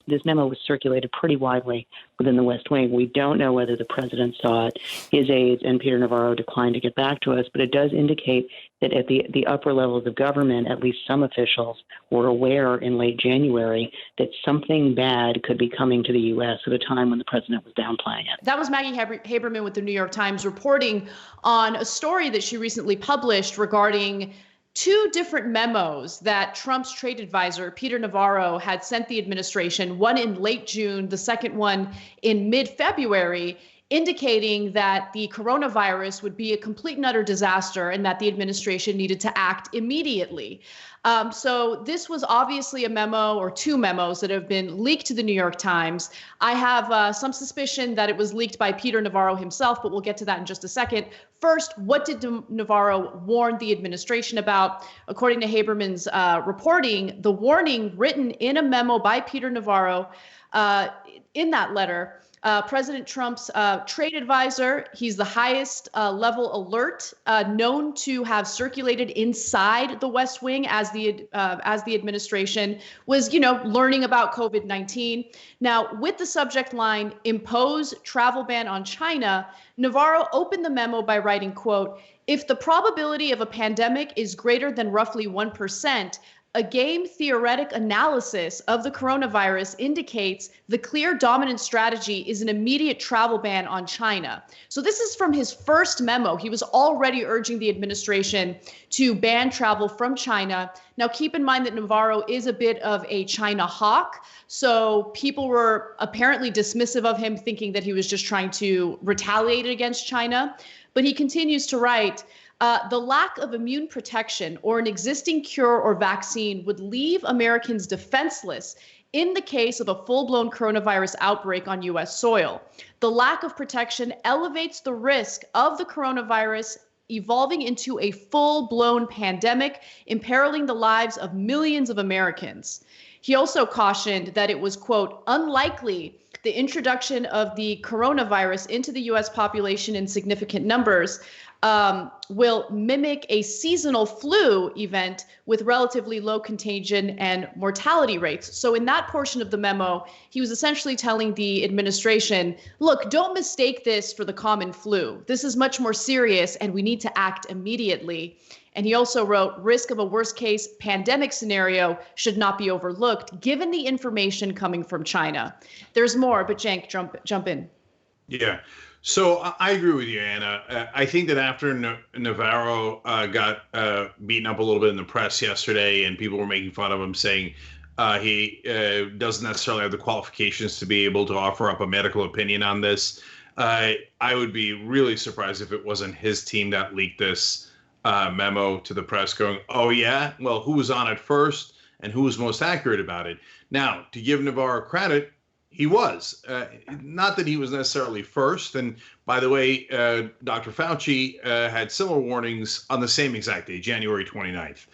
this memo was circulated pretty widely within the West Wing. We don't know whether the president saw it. His aides and Peter Navarro declined to get back to us, but it does indicate that at the upper levels of government, at least some officials were aware in late January that something bad could be coming to the U.S. at a time when the president was downplaying it. That was Maggie Haberman with the New York Times reporting on a story that she recently published regarding two different memos that Trump's trade advisor, Peter Navarro, had sent the administration, one in late June, the second one in mid-February, indicating that the coronavirus would be a complete and utter disaster and that the administration needed to act immediately. So this was obviously a memo or two memos that have been leaked to the New York Times. I have some suspicion that it was leaked by Peter Navarro himself, but we'll get to that in just a second. First, what did Navarro warn the administration about? According to Haberman's reporting, the warning written in a memo by Peter Navarro in that letter, President Trump's trade advisor, he's the highest level alert known to have circulated inside the West Wing as the administration was, learning about COVID-19. Now, with the subject line, impose travel ban on China, Navarro opened the memo by writing, quote, if the probability of a pandemic is greater than roughly 1%, a game theoretic analysis of the coronavirus indicates the clear dominant strategy is an immediate travel ban on China. So this is from his first memo. He was already urging the administration to ban travel from China. Now, keep in mind that Navarro is a bit of a China hawk. So people were apparently dismissive of him, thinking that he was just trying to retaliate against China. But he continues to write, the lack of immune protection or an existing cure or vaccine would leave Americans defenseless in the case of a full-blown coronavirus outbreak on U.S. soil. The lack of protection elevates the risk of the coronavirus evolving into a full-blown pandemic, imperiling the lives of millions of Americans. He also cautioned that it was, quote, unlikely the introduction of the coronavirus into the U.S. population in significant numbers will mimic a seasonal flu event with relatively low contagion and mortality rates. So in that portion of the memo, he was essentially telling the administration, look, don't mistake this for the common flu. This is much more serious and we need to act immediately. And he also wrote, risk of a worst case pandemic scenario should not be overlooked, given the information coming from China. There's more, but Cenk, jump in. Yeah. So I agree with you, Anna. I think that after Navarro got beaten up a little bit in the press yesterday and people were making fun of him, saying he doesn't necessarily have the qualifications to be able to offer up a medical opinion on this, I would be really surprised if it wasn't his team that leaked this memo to the press going, oh, yeah, well, who was on it first and who was most accurate about it? Now, to give Navarro credit, he was. Not that he was necessarily first. And by the way, Dr. Fauci had similar warnings on the same exact day, January 29th.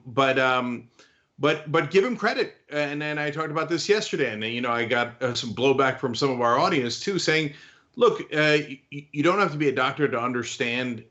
But give him credit. And then I talked about this yesterday. And, I got some blowback from some of our audience, too, saying, look, you don't have to be a doctor to understand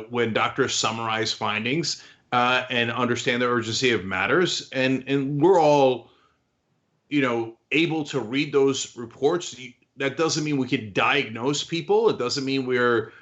when doctors summarize findings and understand the urgency of matters. And we're all, able to read those reports. That doesn't mean we can diagnose people. It doesn't mean we're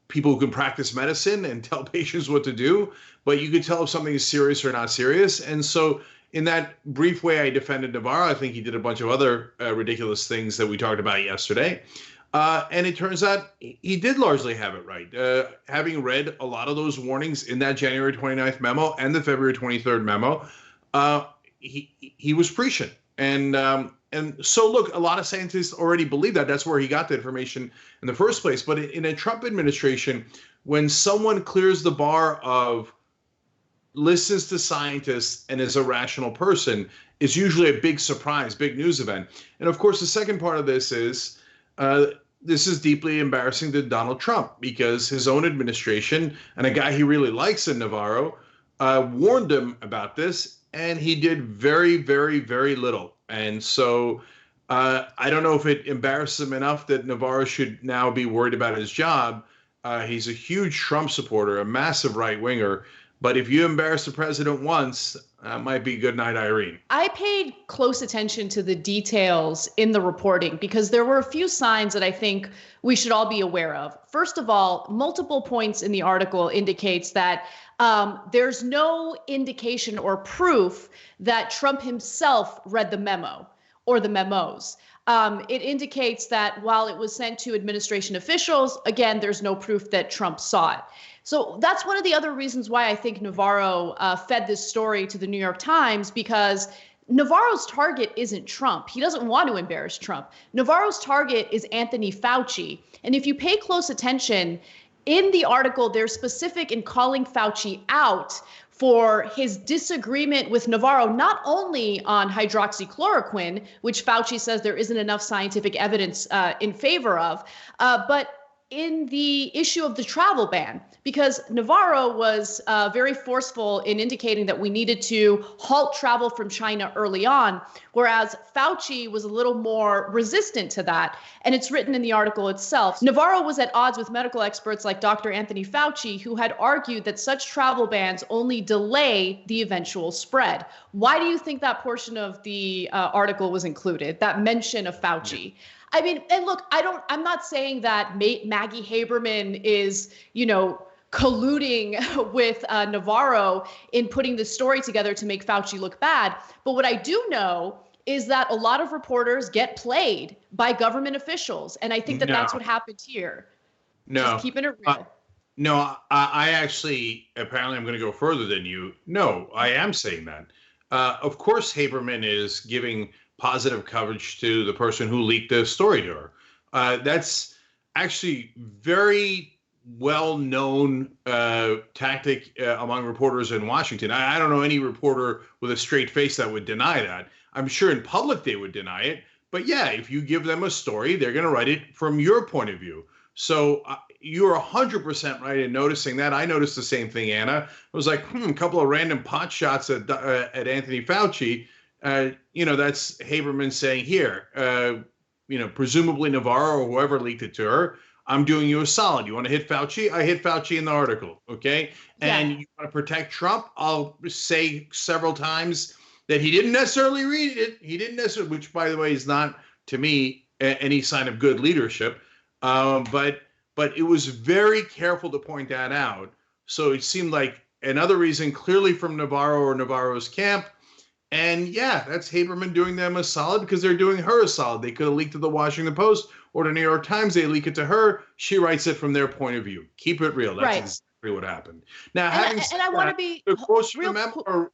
people who can practice medicine and tell patients what to do, but you can tell if something is serious or not serious. And so in that brief way I defended Navarro, I think he did a bunch of other ridiculous things that we talked about yesterday. And it turns out he did largely have it right. Having read a lot of those warnings in that January 29th memo and the February 23rd memo, he was prescient. And so, look, a lot of scientists already believe that. That's where he got the information in the first place. But in a Trump administration, when someone clears the bar of listens to scientists and is a rational person, it's usually a big surprise, big news event. And, of course, the second part of this is deeply embarrassing to Donald Trump because his own administration and a guy he really likes in Navarro warned him about this. And he did very, very, very little. And so I don't know if it embarrasses him enough that Navarro should now be worried about his job. He's a huge Trump supporter, a massive right winger. But if you embarrass the president once, that might be good night, Irene. I paid close attention to the details in the reporting because there were a few signs that I think we should all be aware of. First of all, multiple points in the article indicates that there's no indication or proof that Trump himself read the memo or the memos. It indicates that while it was sent to administration officials, again, there's no proof that Trump saw it. So that's one of the other reasons why I think Navarro fed this story to the New York Times, because Navarro's target isn't Trump. He doesn't want to embarrass Trump. Navarro's target is Anthony Fauci. And if you pay close attention, in the article, they're specific in calling Fauci out for his disagreement with Navarro, not only on hydroxychloroquine, which Fauci says there isn't enough scientific evidence in favor of, but in the issue of the travel ban, because Navarro was very forceful in indicating that we needed to halt travel from China early on, whereas Fauci was a little more resistant to that. And it's written in the article itself. Navarro was at odds with medical experts like Dr. Anthony Fauci, who had argued that such travel bans only delay the eventual spread. Why do you think that portion of the article was included, that mention of Fauci? I mean, and look, I'm not saying that Maggie Haberman is, colluding with Navarro in putting this story together to make Fauci look bad. But what I do know is that a lot of reporters get played by government officials. And I think that that's what happened here. No. Just keeping it real. No, I actually, apparently I'm going to go further than you. No, I am saying that. Of course, Haberman is giving positive coverage to the person who leaked the story to her. That's actually very well-known tactic among reporters in Washington. I don't know any reporter with a straight face that would deny that. I'm sure in public they would deny it. But yeah, if you give them a story, they're going to write it from your point of view. So you're 100% right in noticing that. I noticed the same thing, Anna. It was like, a couple of random pot shots at Anthony Fauci. That's Haberman saying here, presumably Navarro or whoever leaked it to her, I'm doing you a solid. You want to hit Fauci? I hit Fauci in the article. Okay. And you want to protect Trump? I'll say several times that he didn't necessarily read it. He didn't necessarily, which by the way, is not to me any sign of good leadership. But it was very careful to point that out. So it seemed like another reason clearly from Navarro or Navarro's camp. And yeah, that's Haberman doing them a solid because they're doing her a solid. They could have leaked to the Washington Post or the New York Times. They leak it to her. She writes it from their point of view. Keep it real. That's exactly what happened. Now, having said that, the quotes from the memo are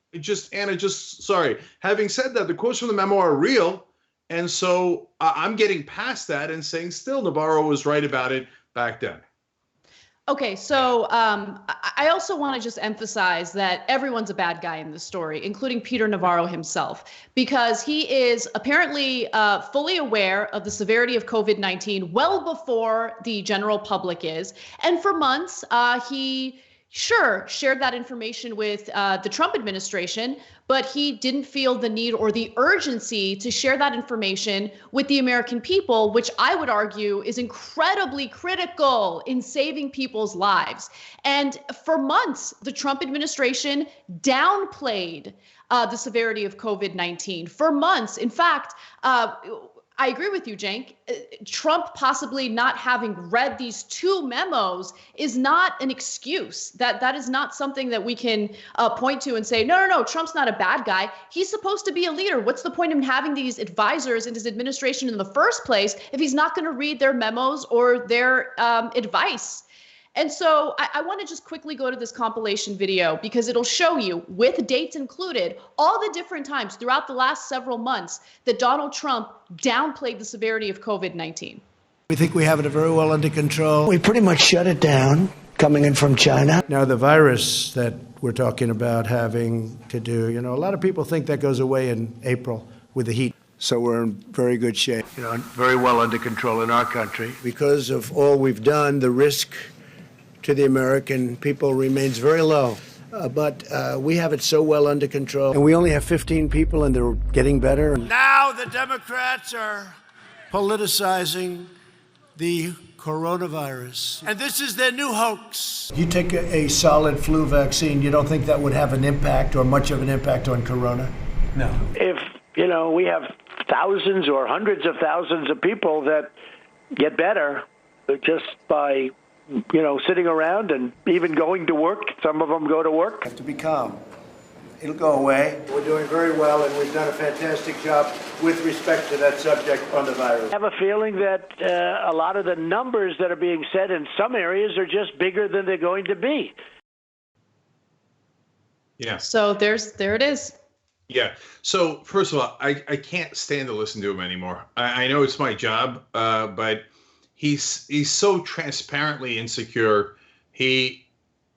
having said that, the quotes from the memo are real. And so I'm getting past that and saying still Navarro was right about it back then. Okay, so I also want to just emphasize that everyone's a bad guy in this story, including Peter Navarro himself, because he is apparently fully aware of the severity of COVID-19 well before the general public is. And for months, he shared that information with the Trump administration, but he didn't feel the need or the urgency to share that information with the American people, which I would argue is incredibly critical in saving people's lives. And for months, the Trump administration downplayed the severity of COVID-19 for months. In fact, I agree with you, Cenk. Trump possibly not having read these two memos is not an excuse. That is not something that we can point to and say, no, Trump's not a bad guy. He's supposed to be a leader. What's the point of him having these advisors in his administration in the first place if he's not going to read their memos or their advice? And so I want to just quickly go to this compilation video because it'll show you, with dates included, all the different times throughout the last several months that Donald Trump downplayed the severity of COVID-19. We think we have it very well under control. We pretty much shut it down coming in from China. Now, the virus that we're talking about having to do, a lot of people think that goes away in April with the heat. So we're in very good shape, very well under control in our country. Because of all we've done, the risk to the American people remains very low. But we have it so well under control. And we only have 15 people, and they're getting better. Now the Democrats are politicizing the coronavirus. And this is their new hoax. You take a solid flu vaccine, you don't think that would have an impact or much of an impact on corona? No. If, we have thousands or hundreds of thousands of people that get better just by, sitting around and even going to work, some of them go to work. Have to be calm. It'll go away. We're doing very well, and we've done a fantastic job with respect to that subject on the virus. I have a feeling that a lot of the numbers that are being said in some areas are just bigger than they're going to be. Yeah. So there it is. Yeah. So first of all, I can't stand to listen to him anymore. I know it's my job, but he's so transparently insecure. He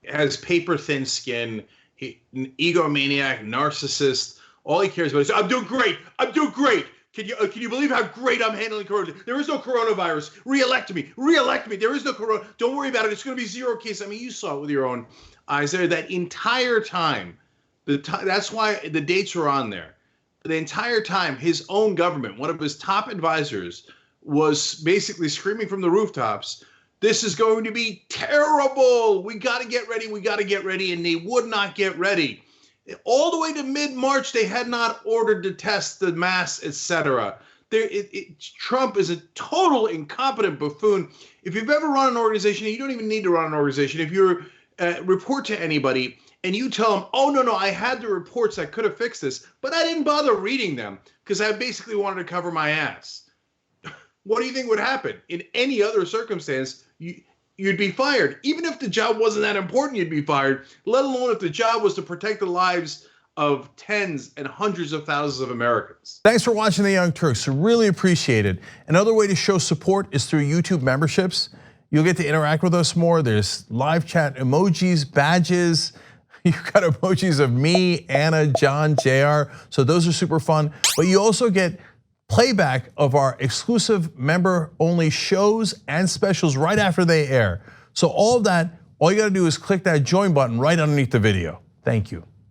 has paper thin skin. An egomaniac, narcissist. All he cares about is, I'm doing great. I'm doing great. Can you believe how great I'm handling corona? There is no coronavirus. Re-elect me. Re-elect me. There is no corona. Don't worry about it. It's going to be 0 cases. I mean, you saw it with your own eyes there. That entire time, that's why the dates are on there. The entire time, his own government, one of his top advisors, was basically screaming from the rooftops, this is going to be terrible. We got to get ready. We got to get ready. And they would not get ready. All the way to mid-March, they had not ordered to test the masks, etc. Trump is a total incompetent buffoon. If you've ever run an organization, you don't even need to run an organization. If you report to anybody and you tell them, oh, no, I had the reports that could have fixed this, but I didn't bother reading them because I basically wanted to cover my ass. What do you think would happen? In any other circumstance, you'd be fired. Even if the job wasn't that important, you'd be fired, let alone if the job was to protect the lives of tens and hundreds of thousands of Americans. Thanks for watching The Young Turks. Really appreciate it. Another way to show support is through YouTube memberships. You'll get to interact with us more. There's live chat emojis, badges. You've got emojis of me, Anna, John, JR. So those are super fun. But you also get playback of our exclusive member-only shows and specials right after they air. So all of that, all you gotta do is click that join button right underneath the video. Thank you.